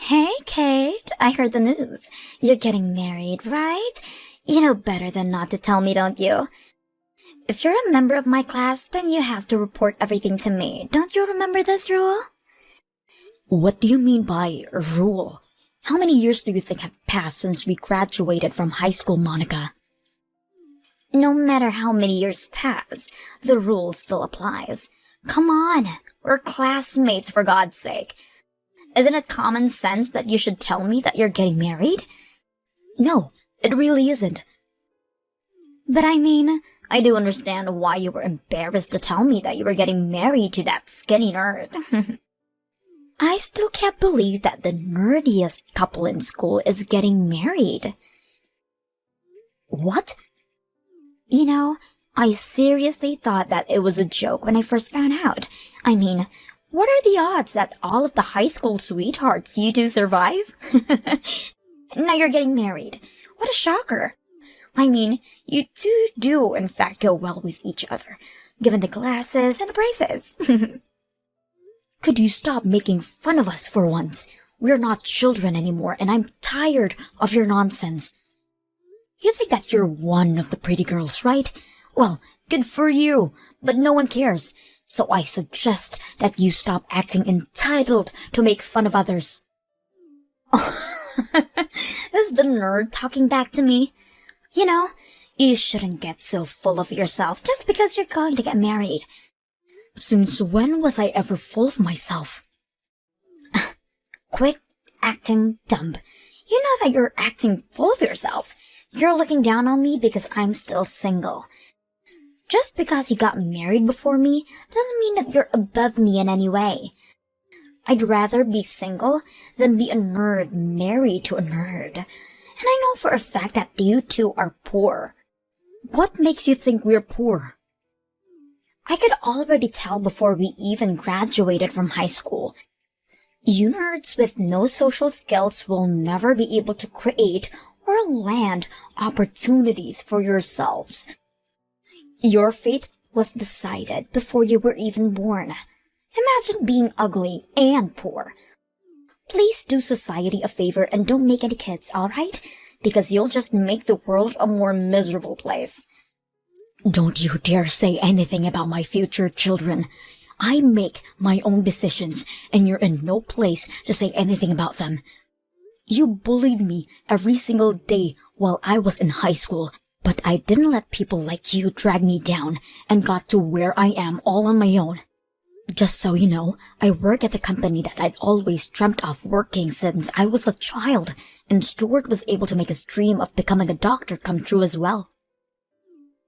Hey, Kate, I heard the news. You're getting married, right? You know better than not to tell me, don't you? If you're a member of my class, then you have to report everything to me. Don't you remember this rule? What do you mean by rule? How many years do you think have passed since we graduated from high school, Monica? No matter how many years pass, the rule still applies. Come on, we're classmates for God's sake. Isn't it common sense that you should tell me that you're getting married? No, it really isn't. But I mean, I do understand why you were embarrassed to tell me that you were getting married to that skinny nerd. I still can't believe that the nerdiest couple in school is getting married. What? You know, I seriously thought that it was a joke when I first found out. I mean, what are the odds that all of the high school sweethearts you two survive? Now you're getting married. What a shocker. I mean, you two do in fact go well with each other, given the glasses and the braces. Could you stop making fun of us for once? We're not children anymore, and I'm tired of your nonsense. You think that you're one of the pretty girls, right? Well, good for you, but no one cares. So I suggest that you stop acting entitled to make fun of others. This is the nerd talking back to me. You know, you shouldn't get so full of yourself just because you're going to get married. Since when was I ever full of myself? Quit acting dumb. You know that you're acting full of yourself. You're looking down on me because I'm still single. Just because you got married before me doesn't mean that you're above me in any way. I'd rather be single than be a nerd married to a nerd. And I know for a fact that you two are poor. What makes you think we're poor? I could already tell before we even graduated from high school. You nerds with no social skills will never be able to create or land opportunities for yourselves. Your fate was decided before you were even born. Imagine being ugly and poor. Please do society a favor and don't make any kids, alright? Because you'll just make the world a more miserable place. Don't you dare say anything about my future children. I make my own decisions, and you're in no place to say anything about them. You bullied me every single day while I was in high school, but I didn't let people like you drag me down and got to where I am all on my own. Just so you know, I work at the company that I'd always dreamt of working since I was a child, and Stuart was able to make his dream of becoming a doctor come true as well.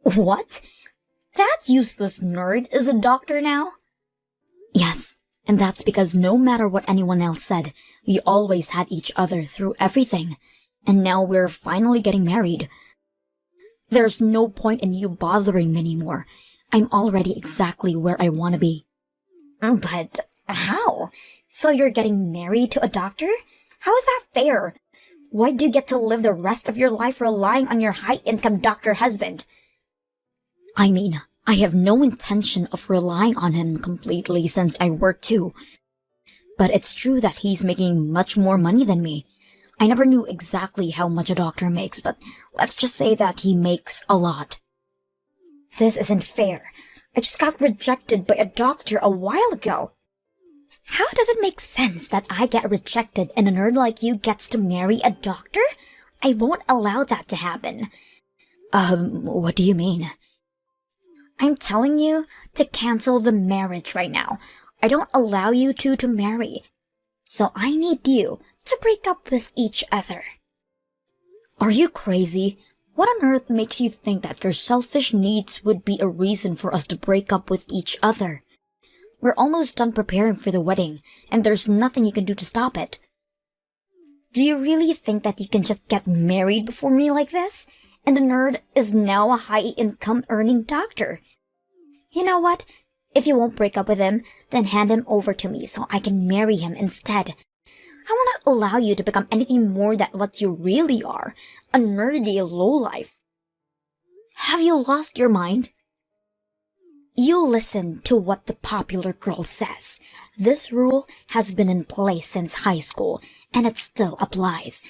What? That useless nerd is a doctor now? Yes, and that's because no matter what anyone else said, we always had each other through everything, and now we're finally getting married. There's no point in you bothering me anymore. I'm already exactly where I want to be. But how? So you're getting married to a doctor? How is that fair? Why do you get to live the rest of your life relying on your high-income doctor husband? I mean, I have no intention of relying on him completely since I work too. But it's true that he's making much more money than me. I never knew exactly how much a doctor makes, but let's just say that he makes a lot. This isn't fair. I just got rejected by a doctor a while ago. How does it make sense that I get rejected and a nerd like you gets to marry a doctor? I won't allow that to happen. What do you mean? I'm telling you to cancel the marriage right now. I don't allow you two to marry. So I need you to break up with each other. Are you crazy? What on earth makes you think that your selfish needs would be a reason for us to break up with each other? We're almost done preparing for the wedding, and there's nothing you can do to stop it. Do you really think that you can just get married before me like this? And the nerd is now a high-income earning doctor. You know what? If you won't break up with him, then hand him over to me so I can marry him instead. I will not allow you to become anything more than what you really are, a nerdy lowlife. Have you lost your mind? You listen to what the popular girl says. This rule has been in place since high school, and it still applies.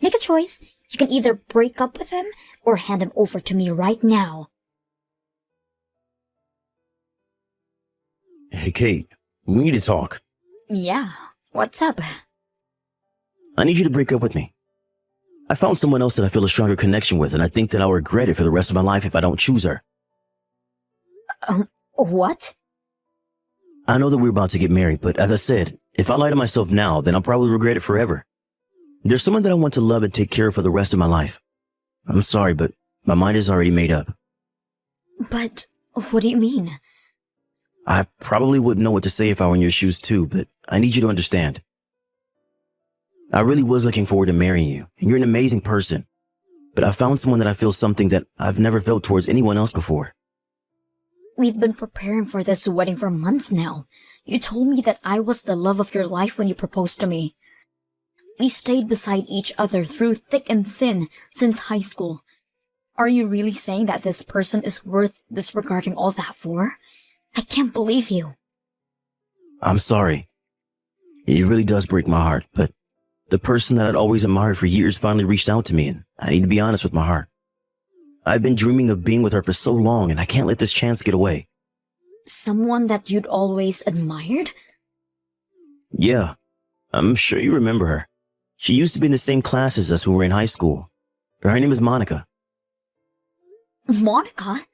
Make a choice. You can either break up with him or hand him over to me right now. Hey, Kate, we need to talk. Yeah, what's up? I need you to break up with me. I found someone else that I feel a stronger connection with, and I think that I'll regret it for the rest of my life if I don't choose her. What? I know that we're about to get married, but as I said, if I lie to myself now, then I'll probably regret it forever. There's someone that I want to love and take care of for the rest of my life. I'm sorry, but my mind is already made up. But what do you mean? I probably wouldn't know what to say if I were in your shoes too, but I need you to understand. I really was looking forward to marrying you, and you're an amazing person. But I found someone that I feel something that I've never felt towards anyone else before. We've been preparing for this wedding for months now. You told me that I was the love of your life when you proposed to me. We stayed beside each other through thick and thin since high school. Are you really saying that this person is worth disregarding all that for? I can't believe you. I'm sorry. It really does break my heart, but the person that I'd always admired for years finally reached out to me, and I need to be honest with my heart. I've been dreaming of being with her for so long, and I can't let this chance get away. Someone that you'd always admired? Yeah, I'm sure you remember her. She used to be in the same class as us when we were in high school. Her name is Monica. Monica?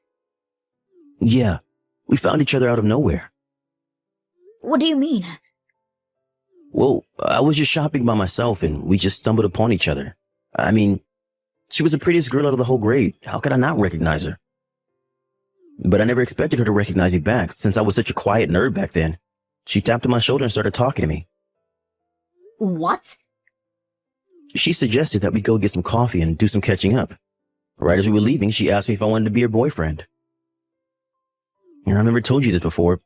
Yeah, we found each other out of nowhere. What do you mean? Well, I was just shopping by myself, and we just stumbled upon each other. I mean, she was the prettiest girl out of the whole grade. How could I not recognize her? But I never expected her to recognize me back, since I was such a quiet nerd back then. She tapped on my shoulder and started talking to me. What? She suggested that we go get some coffee and do some catching up. Right as we were leaving, she asked me if I wanted to be her boyfriend. And I never told you this before,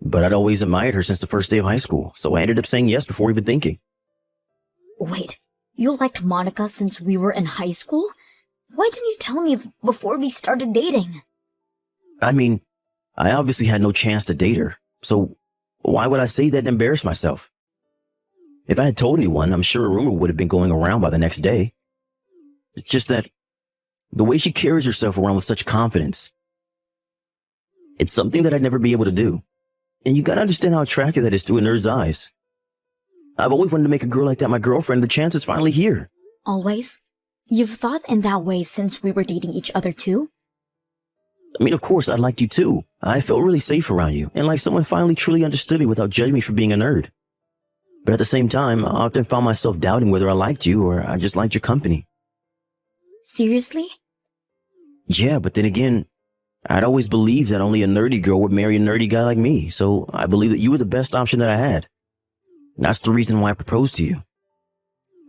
but I'd always admired her since the first day of high school, so I ended up saying yes before even thinking. Wait, you liked Monica since we were in high school? Why didn't you tell me before we started dating? I mean, I obviously had no chance to date her, so why would I say that and embarrass myself? If I had told anyone, I'm sure a rumor would have been going around by the next day. It's just that the way she carries herself around with such confidence, it's something that I'd never be able to do. And you gotta understand how attractive that is to a nerd's eyes. I've always wanted to make a girl like that my girlfriend, and the chance is finally here. Always? You've thought in that way since we were dating each other too? I mean, of course, I liked you too. I felt really safe around you, and like someone finally truly understood me without judging me for being a nerd. But at the same time, I often found myself doubting whether I liked you or I just liked your company. Seriously? Yeah, but then again, I'd always believed that only a nerdy girl would marry a nerdy guy like me, so I believed that you were the best option that I had. That's the reason why I proposed to you.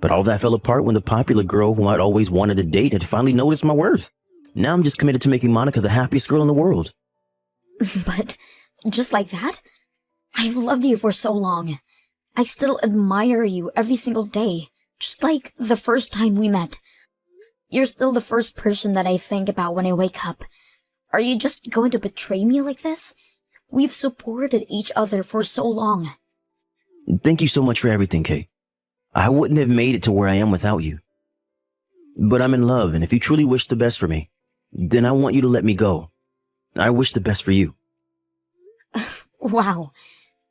But all that fell apart when the popular girl whom I'd always wanted to date had finally noticed my worth. Now I'm just committed to making Monica the happiest girl in the world. But just like that? I've loved you for so long. I still admire you every single day, just like the first time we met. You're still the first person that I think about when I wake up. Are you just going to betray me like this? We've supported each other for so long. Thank you so much for everything, Kate. I wouldn't have made it to where I am without you. But I'm in love, and if you truly wish the best for me, then I want you to let me go. I wish the best for you. Wow.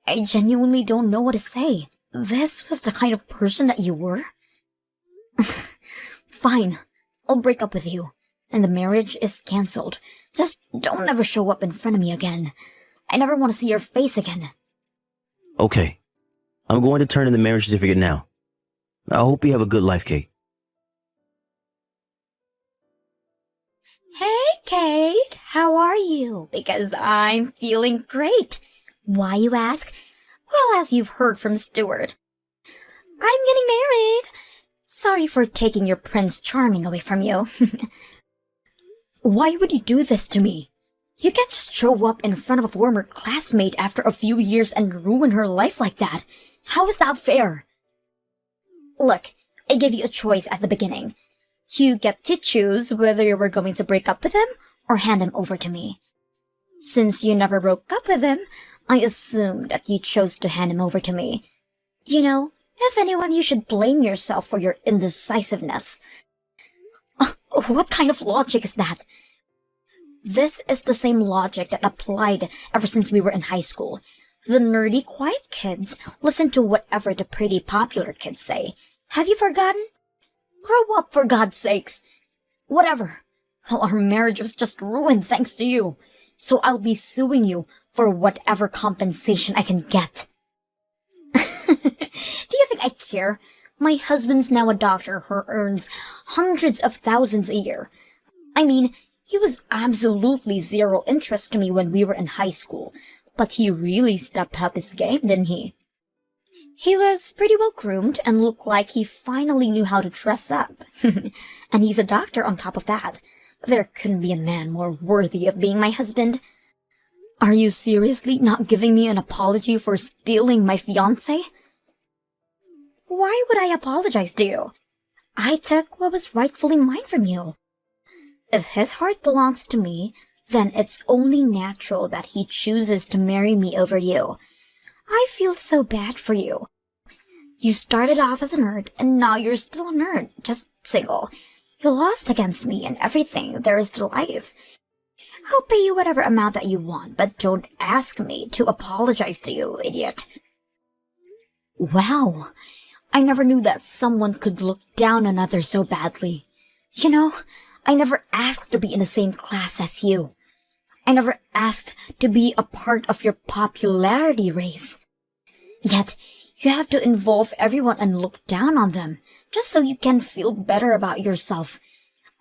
I genuinely don't know what to say. This was the kind of person that you were? Fine. I'll break up with you. And the marriage is cancelled. Just don't ever show up in front of me again. I never want to see your face again. Okay. I'm going to turn in the marriage certificate now. I hope you have a good life, Kate. Hey, Kate, how are you? Because I'm feeling great. Why, you ask? Well, as you've heard from Stuart, I'm getting married. Sorry for taking your Prince Charming away from you. Why would you do this to me? You can't just show up in front of a former classmate after a few years and ruin her life like that. How is that fair? Look, I gave you a choice at the beginning. You get to choose whether you were going to break up with him or hand him over to me. Since you never broke up with him, I assumed that you chose to hand him over to me. You know, If anyone, you should blame yourself for your indecisiveness. What kind of logic is that? This is the same logic that applied ever since we were in high school. The nerdy, quiet kids listen to whatever the pretty, popular kids say. Have you forgotten? Grow up, for God's sakes. Whatever. Well, our marriage was just ruined thanks to you. So I'll be suing you for whatever compensation I can get. Do you think I care? My husband's now a doctor who earns hundreds of thousands a year. I mean, he was absolutely zero interest to me when we were in high school, but he really stepped up his game, didn't he? He was pretty well groomed and looked like he finally knew how to dress up. And he's a doctor on top of that. There couldn't be a man more worthy of being my husband. Are you seriously not giving me an apology for stealing my fiancé? Why would I apologize to you? I took what was rightfully mine from you. If his heart belongs to me, then it's only natural that he chooses to marry me over you. I feel so bad for you. You started off as a nerd, and now you're still a nerd, just single. You lost against me and everything there is to life. I'll pay you whatever amount that you want, but don't ask me to apologize to you, idiot. Wow, I never knew that someone could look down on others so badly. You know, I never asked to be in the same class as you. I never asked to be a part of your popularity race. Yet, you have to involve everyone and look down on them, just so you can feel better about yourself.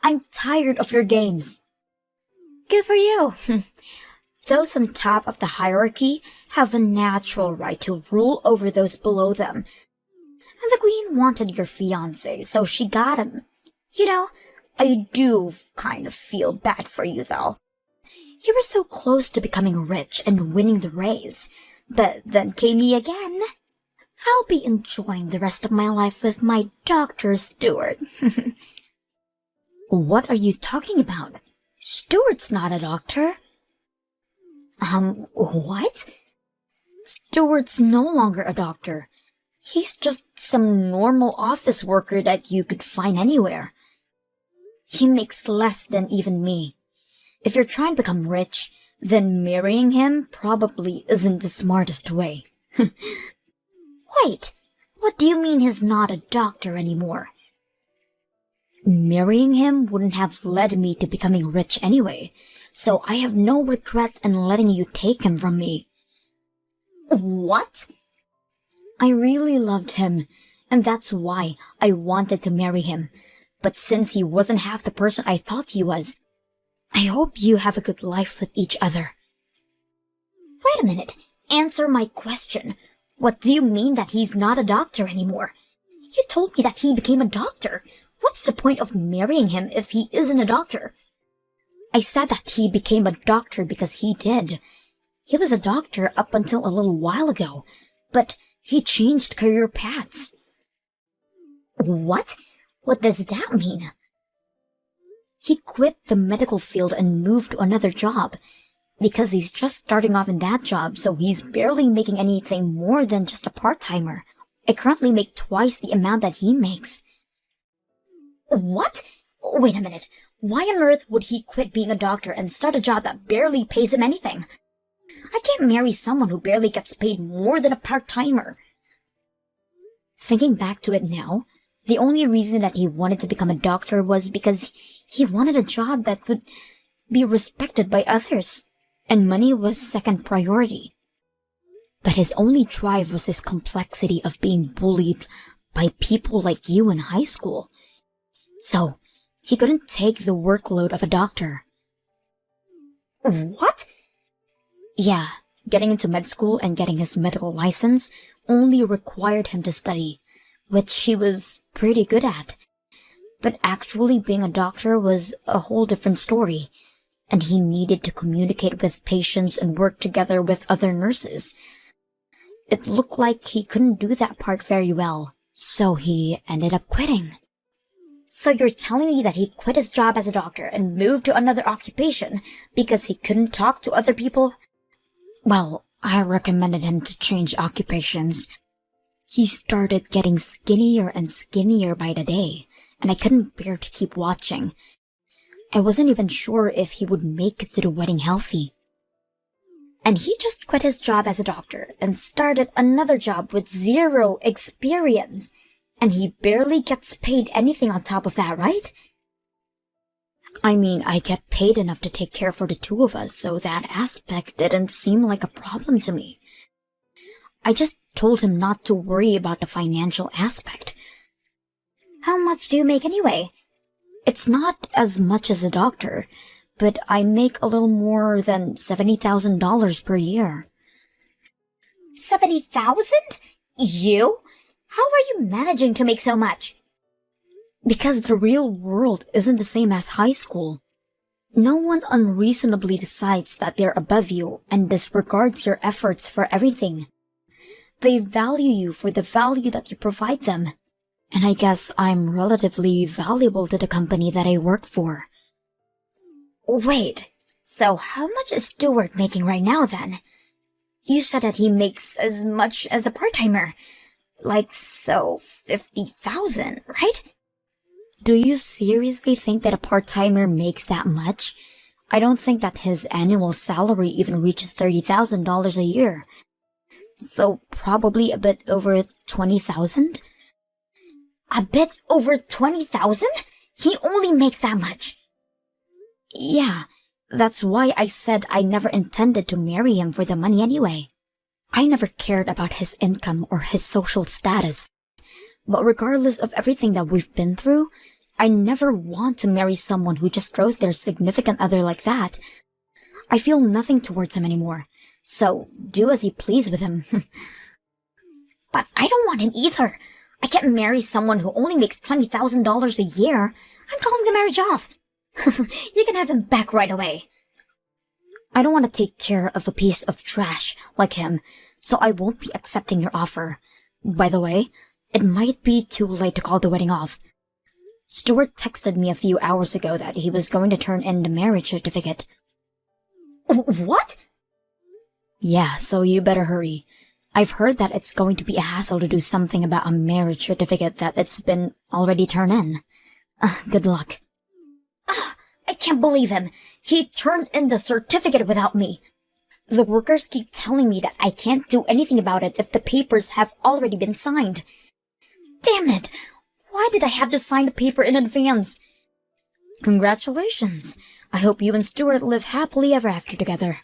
I'm tired of your games. Good for you. Those on top of the hierarchy have a natural right to rule over those below them. And the queen wanted your fiancé, so she got him. You know, I do kind of feel bad for you, though. You were so close to becoming rich and winning the race, but then came me again. I'll be enjoying the rest of my life with my Dr. Stewart. What are you talking about? Stewart's not a doctor. What? Stewart's no longer a doctor. He's just some normal office worker that you could find anywhere. He makes less than even me. If you're trying to become rich, then marrying him probably isn't the smartest way. Wait, what do you mean he's not a doctor anymore? Marrying him wouldn't have led me to becoming rich anyway, so I have no regret in letting you take him from me. What? I really loved him, and that's why I wanted to marry him. But since he wasn't half the person I thought he was, I hope you have a good life with each other. Wait a minute. Answer my question. What do you mean that he's not a doctor anymore? You told me that he became a doctor. What's the point of marrying him if he isn't a doctor? I said that he became a doctor because he did. He was a doctor up until a little while ago, but he changed career paths. What? What does that mean? He quit the medical field and moved to another job. Because he's just starting off in that job, so he's barely making anything more than just a part-timer. I currently make twice the amount that he makes. What? Wait a minute. Why on earth would he quit being a doctor and start a job that barely pays him anything? I can't marry someone who barely gets paid more than a part-timer. Thinking back to it now, the only reason that he wanted to become a doctor was because he wanted a job that would be respected by others, and money was second priority. But his only drive was his complexity of being bullied by people like you in high school. So, he couldn't take the workload of a doctor. What? Yeah, getting into med school and getting his medical license only required him to study, which he was pretty good at. But actually being a doctor was a whole different story, and he needed to communicate with patients and work together with other nurses. It looked like he couldn't do that part very well, so he ended up quitting. So you're telling me that he quit his job as a doctor and moved to another occupation because he couldn't talk to other people? Well, I recommended him to change occupations. He started getting skinnier and skinnier by the day, and I couldn't bear to keep watching. I wasn't even sure if he would make it to the wedding healthy. And he just quit his job as a doctor and started another job with zero experience. And he barely gets paid anything on top of that, right? I mean, I get paid enough to take care for the two of us, so that aspect didn't seem like a problem to me. I just told him not to worry about the financial aspect. How much do you make anyway? It's not as much as a doctor, but I make a little more than $70,000 per year. 70,000? You? How are you managing to make so much? Because the real world isn't the same as high school. No one unreasonably decides that they're above you and disregards your efforts for everything. They value you for the value that you provide them. And I guess I'm relatively valuable to the company that I work for. Wait, so how much is Stuart making right now then? You said that he makes as much as a part-timer. Like, so 50,000, right? Do you seriously think that a part-timer makes that much? I don't think that his annual salary even reaches $30,000 a year. So probably a bit over 20,000? A bit over 20,000? He only makes that much. Yeah, that's why I said I never intended to marry him for the money anyway. I never cared about his income or his social status. But regardless of everything that we've been through, I never want to marry someone who just throws their significant other like that. I feel nothing towards him anymore, so do as you please with him. But I don't want him either. I can't marry someone who only makes $20,000 a year. I'm calling the marriage off. You can have him back right away. I don't want to take care of a piece of trash like him, so I won't be accepting your offer. By the way, it might be too late to call the wedding off. Stuart texted me a few hours ago that he was going to turn in the marriage certificate. What? Yeah, so you better hurry. I've heard that it's going to be a hassle to do something about a marriage certificate that it's been already turned in. Good luck. I can't believe him. He turned in the certificate without me. The workers keep telling me that I can't do anything about it if the papers have already been signed. Damn it! Why did I have to sign the paper in advance? Congratulations. I hope you and Stuart live happily ever after together.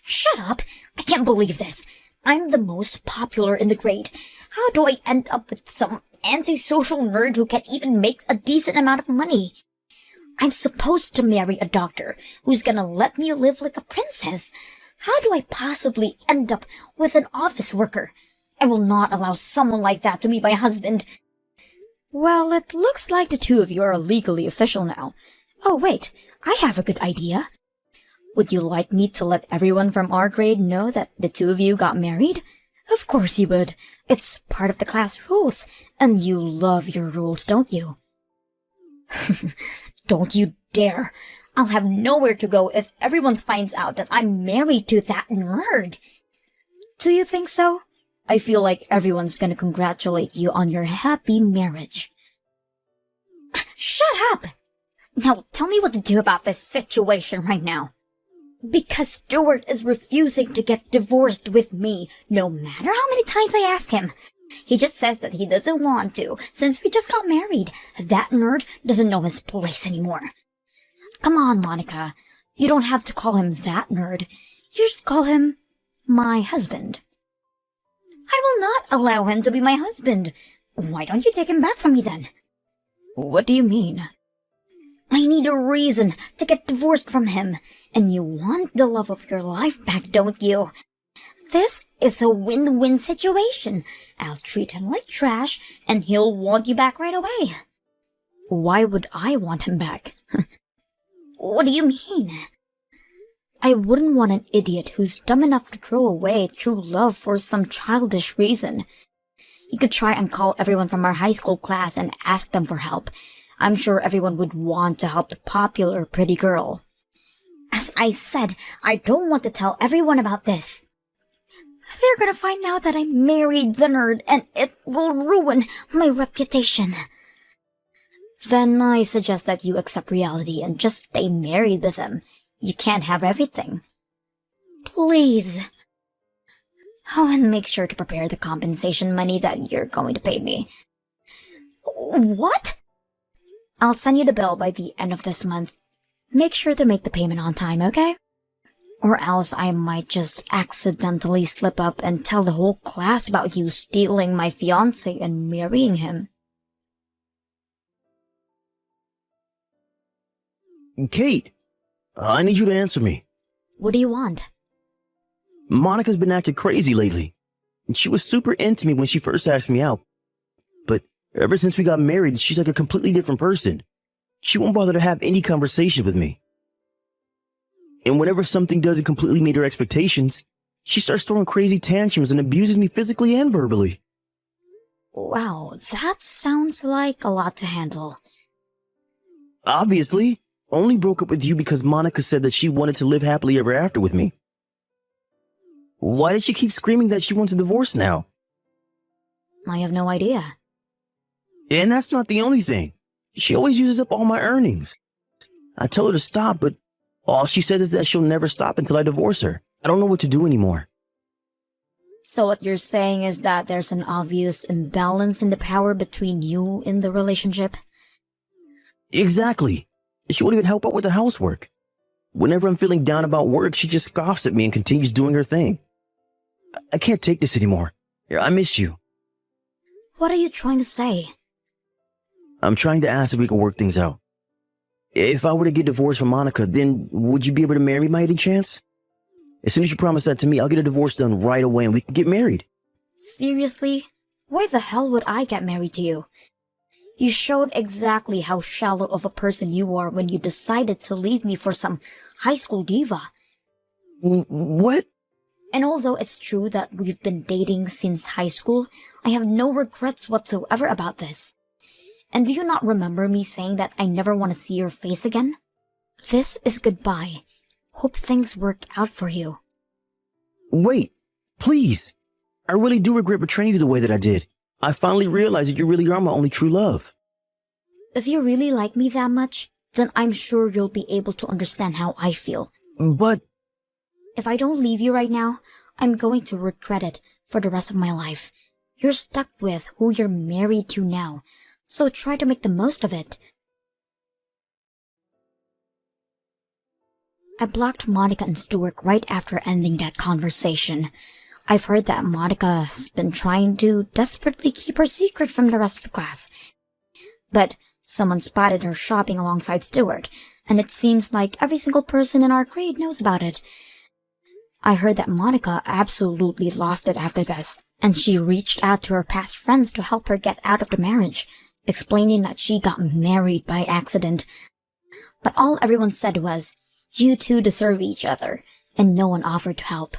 Shut up! I can't believe this. I'm the most popular in the grade. How do I end up with some antisocial nerd who can't even make a decent amount of money? I'm supposed to marry a doctor who's gonna let me live like a princess. How do I possibly end up with an office worker? I will not allow someone like that to be my husband. Well, it looks like the two of you are legally official now. Oh, wait, I have a good idea. Would you like me to let everyone from our grade know that the two of you got married? Of course you would. It's part of the class rules, and you love your rules, don't you? Don't you dare! I'll have nowhere to go if everyone finds out that I'm married to that nerd. Do you think so? I feel like everyone's gonna congratulate you on your happy marriage. Shut up! Now tell me what to do about this situation right now. Because Stuart is refusing to get divorced with me, no matter how many times I ask him. He just says that he doesn't want to, since we just got married. That nerd doesn't know his place anymore. Come on, Monica. You don't have to call him that nerd. You should call him my husband. I will not allow him to be my husband. Why don't you take him back from me then? What do you mean? I need a reason to get divorced from him, and you want the love of your life back, don't you? This is a win-win situation. I'll treat him like trash, and he'll want you back right away. Why would I want him back? What do you mean? I wouldn't want an idiot who's dumb enough to throw away true love for some childish reason. You could try and call everyone from our high school class and ask them for help. I'm sure everyone would want to help the popular pretty girl. As I said, I don't want to tell everyone about this. They're gonna find out that I married the nerd, and it will ruin my reputation. Then I suggest that you accept reality and just stay married with him. You can't have everything. Please. Oh, and make sure to prepare the compensation money that you're going to pay me. What? I'll send you the bill by the end of this month. Make sure to make the payment on time, okay? Or else I might just accidentally slip up and tell the whole class about you stealing my fiancé and marrying him. Kate, I need you to answer me. What do you want? Monica's been acting crazy lately. She was super into me when she first asked me out. But ever since we got married, she's like a completely different person. She won't bother to have any conversation with me. And whenever something doesn't completely meet her expectations, she starts throwing crazy tantrums and abuses me physically and verbally. Wow, that sounds like a lot to handle. Obviously, only broke up with you because Monica said that she wanted to live happily ever after with me. Why does she keep screaming that she wants a divorce now? I have no idea. And that's not the only thing. She always uses up all my earnings. I tell her to stop, but all she says is that she'll never stop until I divorce her. I don't know what to do anymore. So what you're saying is that there's an obvious imbalance in the power between you in the relationship? Exactly. She won't even help out with the housework. Whenever I'm feeling down about work, she just scoffs at me and continues doing her thing. I can't take this anymore. I miss you. What are you trying to say? I'm trying to ask if we can work things out. If I were to get divorced from Monica, then would you be able to marry me by any chance? As soon as you promise that to me, I'll get a divorce done right away and we can get married. Seriously? Why the hell would I get married to you? You showed exactly how shallow of a person you are when you decided to leave me for some high school diva. What? And although it's true that we've been dating since high school, I have no regrets whatsoever about this. And do you not remember me saying that I never want to see your face again? This is goodbye. Hope things work out for you. Wait, please. I really do regret betraying you the way that I did. I finally realized that you really are my only true love. If you really like me that much, then I'm sure you'll be able to understand how I feel. But if I don't leave you right now, I'm going to regret it for the rest of my life. You're stuck with who you're married to now, so try to make the most of it. I blocked Monica and Stuart right after ending that conversation. I've heard that Monica's been trying to desperately keep her secret from the rest of the class. But someone spotted her shopping alongside Stuart, and it seems like every single person in our grade knows about it. I heard that Monica absolutely lost it after this, and she reached out to her past friends to help her get out of the marriage, explaining that she got married by accident. But all everyone said was, "You two deserve each other," and no one offered to help.